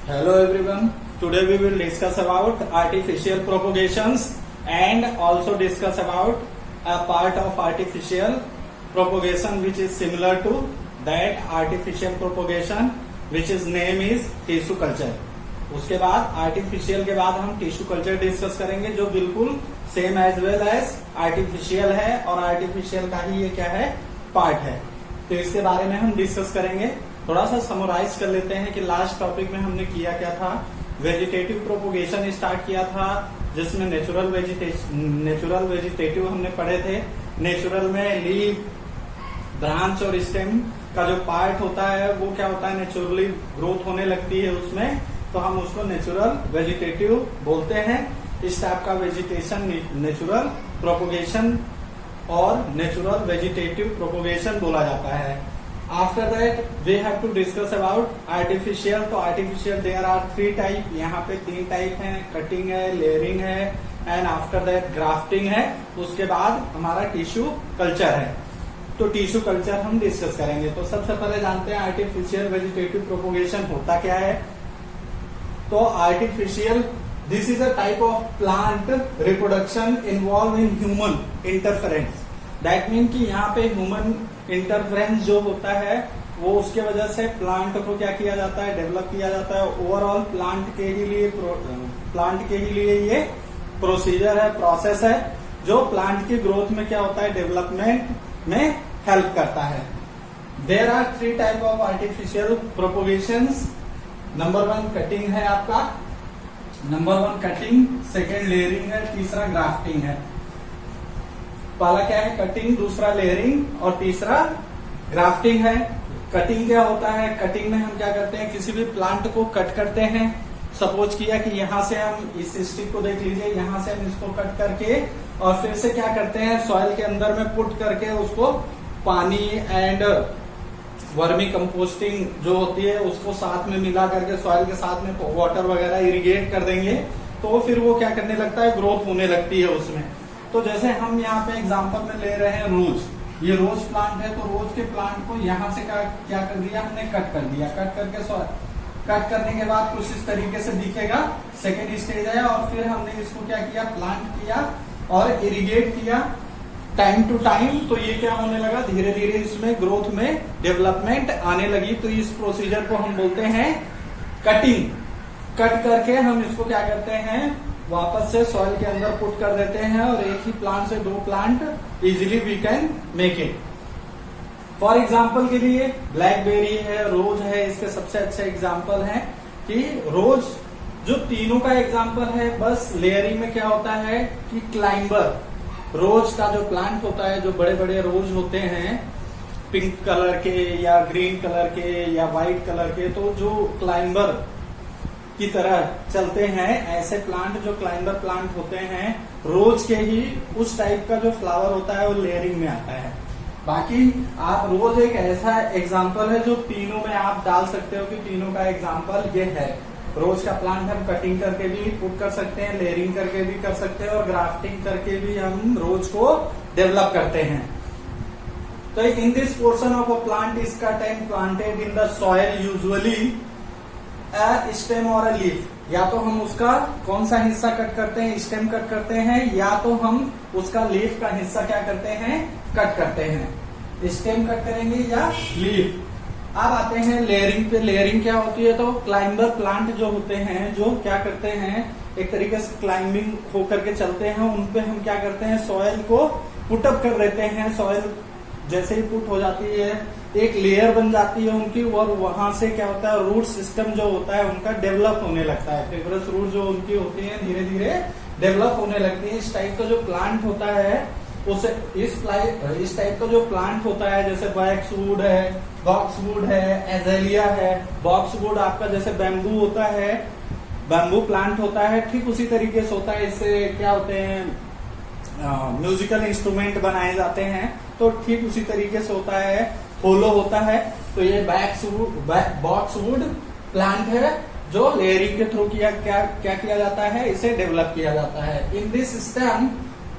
Hello everyone. Today we will discuss about artificial propagations and also discuss about a part of artificial propagation which is similar to that artificial propagation which is name is tissue culture. उसके बाद artificial के बाद हम tissue culture discuss करेंगे जो बिल्कुल same as well as artificial है और आर्टिफिशियल का ही ये क्या है पार्ट है। तो इसके बारे में हम डिस्कस करेंगे। थोड़ा सा समराइज कर लेते हैं कि लास्ट टॉपिक में हमने किया क्या था। वेजिटेटिव प्रोपोगेशन स्टार्ट किया था जिसमें नेचुरल वेजिटेटिव हमने पढ़े थे। नेचुरल में लीफ, ब्रांच और स्टेम का जो पार्ट होता है वो क्या होता है, नेचुरली ग्रोथ होने लगती है उसमें, तो हम उसको नेचुरल वेजिटेटिव बोलते हैं। इस टाइप का वेजिटेशन नेचुरल प्रोपोगेशन और नेचुरल वेजिटेटिव प्रोपोगेशन बोला जाता है। After that we have to discuss about artificial. तो आर्टिफिशियल देयर आर 3 टाइप, यहाँ पे 3 टाइप है, कटिंग है, लेयरिंग है एंड आफ्टर दैट ग्राफ्टिंग है। उसके बाद हमारा टिश्यू कल्चर है। तो टिश्यू कल्चर हम डिस्कस करेंगे। तो सबसे पहले जानते हैं आर्टिफिशियल वेजिटेटिव प्रोपोगेशन होता क्या है। तो artificial this is a type of plant reproduction involve in human interference. That mean कि यहाँ पे ह्यूमन इंटरफेरेंस जो होता है वो उसके वजह से प्लांट को क्या किया जाता है, डेवलप किया जाता है। ओवरऑल प्लांट के ही लिए ये प्रोसीजर है, प्रोसेस है जो प्लांट की ग्रोथ में क्या होता है, डेवलपमेंट में हेल्प करता है। There are 3 type of artificial propagations. Number 1 cutting है आपका, नंबर 1 कटिंग, सेकेंड लेयरिंग है, तीसरा ग्राफ्टिंग है। पहला क्या है, कटिंग, दूसरा लेयरिंग और तीसरा ग्राफ्टिंग है। कटिंग क्या होता है, कटिंग में हम क्या करते हैं, किसी भी प्लांट को कट करते हैं। सपोज किया कि यहां से हम इस स्टिक को देख लीजिए, यहां से हम इसको कट करके और फिर से क्या करते हैं, सॉइल के अंदर में पुट करके उसको पानी एंड वर्मी कंपोस्टिंग जो होती है उसको साथ में मिला करके सॉइल के साथ में वाटर वगैरह इरिगेट कर देंगे तो फिर वो क्या करने लगता है, ग्रोथ होने लगती है उसमें। तो जैसे हम यहाँ पे एग्जांपल में ले रहे हैं रोज, ये रोज प्लांट है, तो रोज के प्लांट को यहाँ से क्या कर दिया हमने, कट कर दिया। कट करके कट करने के बाद कुछ इस तरीके से दिखेगा, सेकेंड स्टेज है। और फिर हमने इसको क्या किया, प्लांट किया और इरिगेट किया टाइम टू टाइम। तो ये क्या होने लगा, धीरे धीरे इसमें ग्रोथ में डेवलपमेंट आने लगी। तो इस प्रोसीजर को हम बोलते हैं कटिंग। कट करके हम इसको क्या करते हैं, वापस से सॉइल के अंदर पुट कर देते हैं और एक ही प्लांट से 2 plant easily we can make it. For example के लिए ब्लैकबेरी है, रोज है, इसके सबसे अच्छे एग्जाम्पल हैं कि रोज जो तीनों का एग्जाम्पल है। बस लेयरिंग में क्या होता है कि क्लाइंबर, रोज का जो प्लांट होता है, जो बड़े बड़े रोज होते हैं पिंक कलर के या ग्रीन कलर के या व्हाइट कलर के, तो जो क्लाइंबर की तरह चलते हैं, ऐसे प्लांट जो क्लाइंबर प्लांट होते हैं रोज के ही, उस टाइप का जो फ्लावर होता है वो लेयरिंग में आता है। बाकी आप रोज एक ऐसा एग्जाम्पल है जो तीनों में आप डाल सकते हो कि तीनों का एग्जाम्पल ये है। रोज का प्लांट हम कटिंग करके भी पुट कर सकते हैं, लेयरिंग करके भी कर सकते हैं और ग्राफ्टिंग करके भी हम रोज को डेवलप करते हैं। तो in this portion of a plant is cut and planted in the soil usually stem और अ लीफ। या तो हम उसका कौन सा हिस्सा कट करते हैं, स्टेम कट करते हैं, या तो हम उसका लीफ का हिस्सा क्या करते हैं, कट करते हैं। स्टेम कट करेंगे या लीफ। अब आते हैं लेयरिंग पे। लेयरिंग क्या होती है, तो क्लाइंबर प्लांट जो होते हैं, जो क्या करते हैं, एक तरीके से क्लाइंबिंग होकर के चलते हैं, उनपे हम क्या करते हैं, सॉइल को पुटअप कर देते हैं। सॉइल जैसे ही पुट हो जाती है एक लेयर बन जाती है उनकी, और वहां से क्या होता है, रूट सिस्टम जो होता है उनका डेवलप होने लगता है। फिब्रस रूट जो उनकी होती है धीरे धीरे डेवलप होने लगती है। इस टाइप का जो प्लांट होता है उसे इस टाइप का जो प्लांट होता है, जैसे वैक्स वुड है, बॉक्स वुड है, एजेलिया है। बॉक्स वुड आपका जैसे बैम्बू होता है, बैम्बू प्लांट होता है, ठीक उसी तरीके से होता है। इससे क्या होते हैं, म्यूजिकल इंस्ट्रूमेंट बनाए जाते हैं, तो ठीक उसी तरीके से होता है, होलो होता है। तो ये बॉक्स वुड प्लांट है जो लेयरिंग के थ्रू क्या किया जाता है, इसे डेवलप किया जाता है। इन दिस सिस्टम,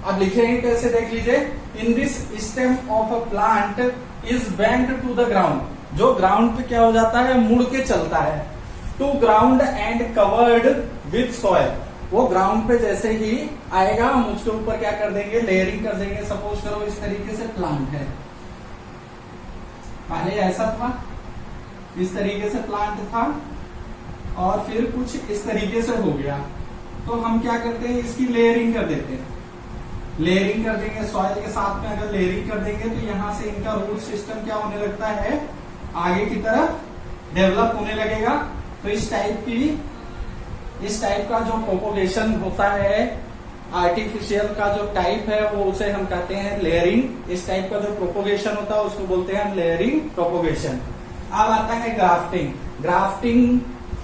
अब लिखेंगे कैसे, देख लीजिए। In this stem of a plant is bend to the ground. जो ग्राउंड पे क्या हो जाता है, मुड़ के चलता है। To ground and covered with soil. वो ग्राउंड पे जैसे ही आएगा हम उसके ऊपर क्या कर देंगे, लेयरिंग कर देंगे। सपोज करो इस तरीके से प्लांट है, पहले ऐसा था, इस तरीके से प्लांट था और फिर कुछ इस तरीके से हो गया, तो हम क्या करते हैं, इसकी लेयरिंग कर देते हैं। लेयरिंग कर देंगे सॉइल के साथ में, अगर लेयरिंग कर देंगे तो यहां से इनका रूट सिस्टम क्या होने लगता है, आगे की तरफ डेवलप होने लगेगा। तो इस टाइप का जो प्रोपोगेशन होता है, आर्टिफिशियल का जो टाइप है वो उसे हम कहते हैं लेयरिंग। इस टाइप का जो प्रोपोगेशन होता है उसको बोलते हैं हम लेयरिंग प्रोपोगेशन। अब आता है ग्राफ्टिंग। ग्राफ्टिंग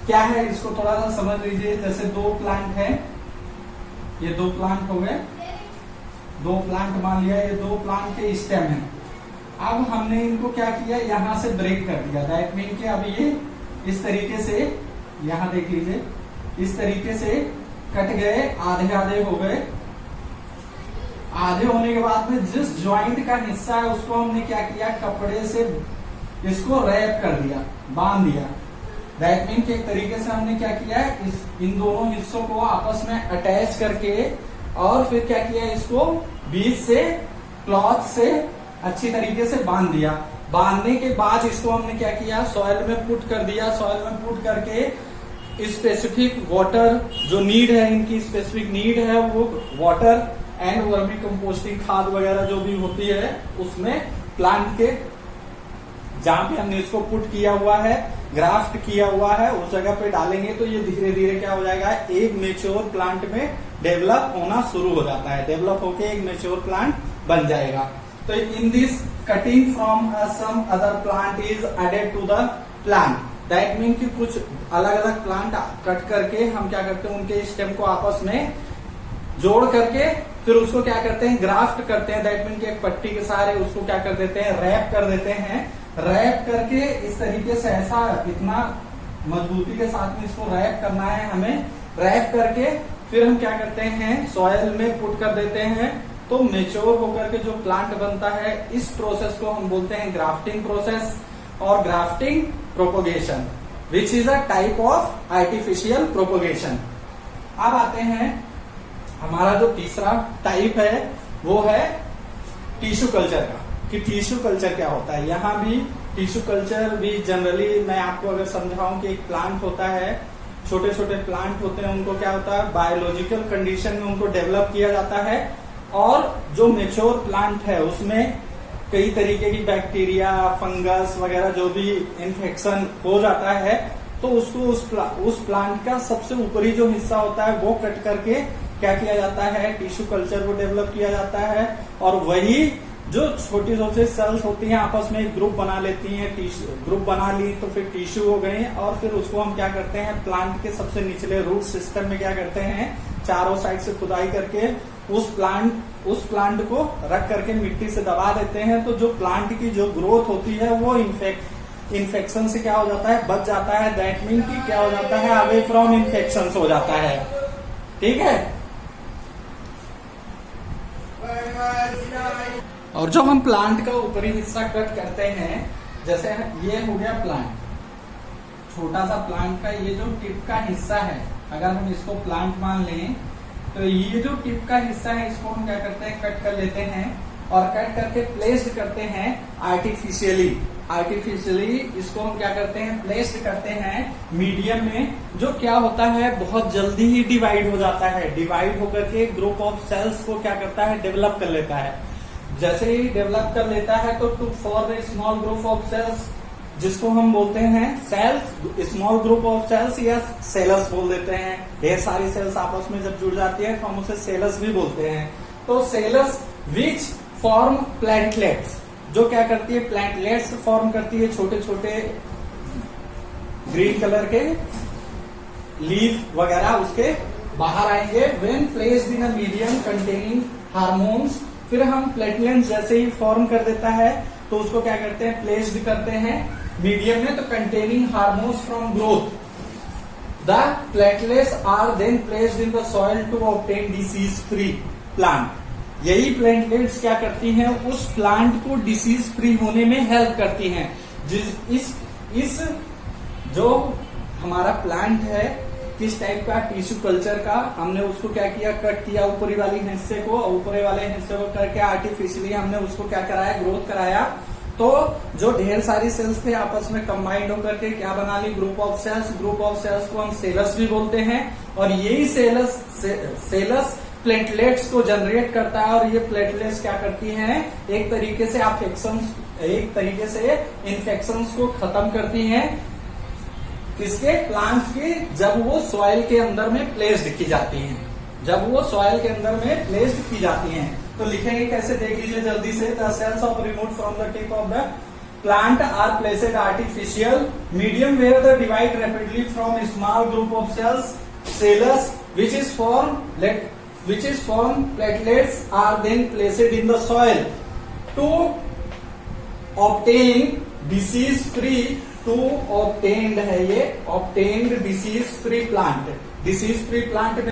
क्या है, इसको थोड़ा सा समझ लीजिए। जैसे दो प्लांट है, ये दो प्लांट हो गए, दो प्लांट मान लिया, ये दो प्लांट के स्टेम है। अब हमने इनको क्या किया, यहां से ब्रेक कर दिया। दैट मीन कि अब ये इस तरीके से, यहां देख लीजिए, इस तरीके से कट गए, आधे आधे हो गए। आधे होने के बाद में जिस ज्वाइंट का हिस्सा है उसको हमने क्या किया, कपड़े से इसको रैप कर दिया, बांध दिया। दैट मीन कि एक तरीके से हमने क्या किया, इन दोनों हिस्सों को आपस में अटैच करके और फिर क्या किया, इसको बीच से क्लॉथ से अच्छी तरीके से बांध दिया। बांधने के बाद इसको हमने क्या किया, सॉइल में पुट कर दिया। सॉइल में पुट करके स्पेसिफिक वाटर जो नीड है, इनकी स्पेसिफिक नीड है, वो वाटर एंड वर्मी कंपोस्टिंग खाद वगैरह जो भी होती है उसमें प्लांट के जहां पे हमने इसको पुट किया हुआ है, ग्राफ्ट किया हुआ है, उस जगह पे डालेंगे तो ये धीरे धीरे क्या हो जाएगा, एक मेच्योर प्लांट में डेवलप होना शुरू हो जाता है। डेवलप होके एक मेच्योर प्लांट बन जाएगा। तो in this cutting from some other plant is added to the plant. That mean कि कुछ अलग अलग प्लांट कट करके हम क्या करते हैं, उनके स्टेम को आपस में जोड़ करके फिर उसको क्या करते हैं, ग्राफ्ट करते हैं। दैट मीन कि एक पट्टी के सहारे उसको क्या कर देते हैं, रैप कर देते हैं। रैप करके इस तरीके से ऐसा इतना मजबूती के साथ में इसको रैप करना है हमें। रैप करके फिर हम क्या करते हैं, सॉइल में पुट कर देते हैं। तो मेच्योर होकर के जो प्लांट बनता है, इस प्रोसेस को हम बोलते हैं ग्राफ्टिंग प्रोसेस और grafting propagation, which is a type of artificial propagation. अब आते हैं, हमारा जो तीसरा टाइप है वो है टिश्यू कल्चर का, कि टिश्यू कल्चर क्या होता है। यहाँ भी टिश्यू कल्चर भी जनरली मैं आपको अगर समझाऊं कि एक प्लांट होता है, छोटे छोटे प्लांट होते हैं, उनको क्या होता है, बायोलॉजिकल कंडीशन में उनको डेवलप किया जाता है। और जो मेच्योर प्लांट है उसमें कई तरीके की बैक्टीरिया, फंगस वगैरह जो भी इन्फेक्शन हो जाता है, तो उसको उस प्लांट का सबसे ऊपरी जो हिस्सा होता है वो कट करके क्या किया जाता है, टिश्यू कल्चर को डेवलप किया जाता है। और वही जो छोटी छोटी सेल्स होती हैं आपस में एक ग्रुप बना लेती हैं, ग्रुप बना ली तो फिर टिश्यू हो गए। और फिर उसको हम क्या करते हैं, प्लांट के सबसे निचले रूट सिस्टम में क्या करते हैं, चारों साइड से खुदाई करके उस प्लांट को रख करके मिट्टी से दबा देते हैं। तो जो प्लांट की जो ग्रोथ होती है वो इन्फेक्शन से क्या हो जाता है, बच जाता है। दैट मीन कि क्या हो जाता है, अवे फ्रॉम इन्फेक्शन हो जाता है। ठीक है। और जब हम प्लांट का ऊपरी हिस्सा कट करते हैं, जैसे ये हो गया प्लांट, छोटा सा प्लांट का ये जो टिप का हिस्सा है, अगर हम इसको प्लांट मान लें तो ये जो टिप का हिस्सा है इसको हम क्या करते हैं, कट कर लेते हैं और कट करके प्लेस्ड करते हैं आर्टिफिशियली इसको हम क्या करते हैं, प्लेस्ड करते हैं मीडियम में, जो क्या होता है बहुत जल्दी ही डिवाइड हो जाता है। डिवाइड होकर के ग्रुप ऑफ सेल्स को क्या करता है, डेवलप कर लेता है। जैसे ही डेवलप कर लेता है तो to form a small group of cells, जिसको हम बोलते हैं cells, small group of cells या सेलस बोल देते हैं। ढेर सारी सेल्स आपस में जब जुड़ जाती है तो हम उसे सेलस भी बोलते हैं। तो सेलस विच फॉर्म प्लेटलेट्स, जो क्या करती है, प्लेटलेट्स फॉर्म करती है, छोटे छोटे ग्रीन कलर के लीफ वगैरह उसके बाहर आएंगे। When placed in a medium containing hormones, फिर हम प्लेटलेट्स जैसे ही फॉर्म कर देता है तो उसको क्या करते हैं, प्लेस्ड करते हैं मीडियम में, तो containing hormones from growth, the platelets are then placed in the soil to obtain disease free plant. यही प्लेटलेट्स क्या करती हैं, उस प्लांट को डिसीज फ्री होने में हेल्प करती हैं। इस जो हमारा प्लांट है किस टाइप का, टिश्यू कल्चर का, हमने उसको क्या किया, कट किया ऊपरी वाली हिस्से को, ऊपरी वाले हिस्से को करके आर्टिफिशियली हमने उसको क्या कराया, ग्रोथ कराया। तो जो ढेर सारी सेल्स थे आपस में कंबाइंड होकर के क्या बना ली, group of cells. Group of cells को हम सेलस भी बोलते हैं, और यही सेलस प्लेटलेट्स को जनरेट करता है, और ये प्लेटलेट्स क्या करती हैं, एक तरीके से इन्फेक्शंस को खत्म करती हैं, किसके, प्लांट्स के, जब वो सॉइल के अंदर में प्लेस्ड की जाती हैं, जब वो सॉइल के अंदर में प्लेस्ड की जाती हैं। तो लिखेंगे कैसे, देख लीजिए जल्दी से, the cells of remove from the tip of the plant are placed artificial medium where the divide rapidly from small group of cells callus which is formed platelets are then placed in the soil to obtain disease free, to obtained है ये, obtained disease free plant। disease free plant में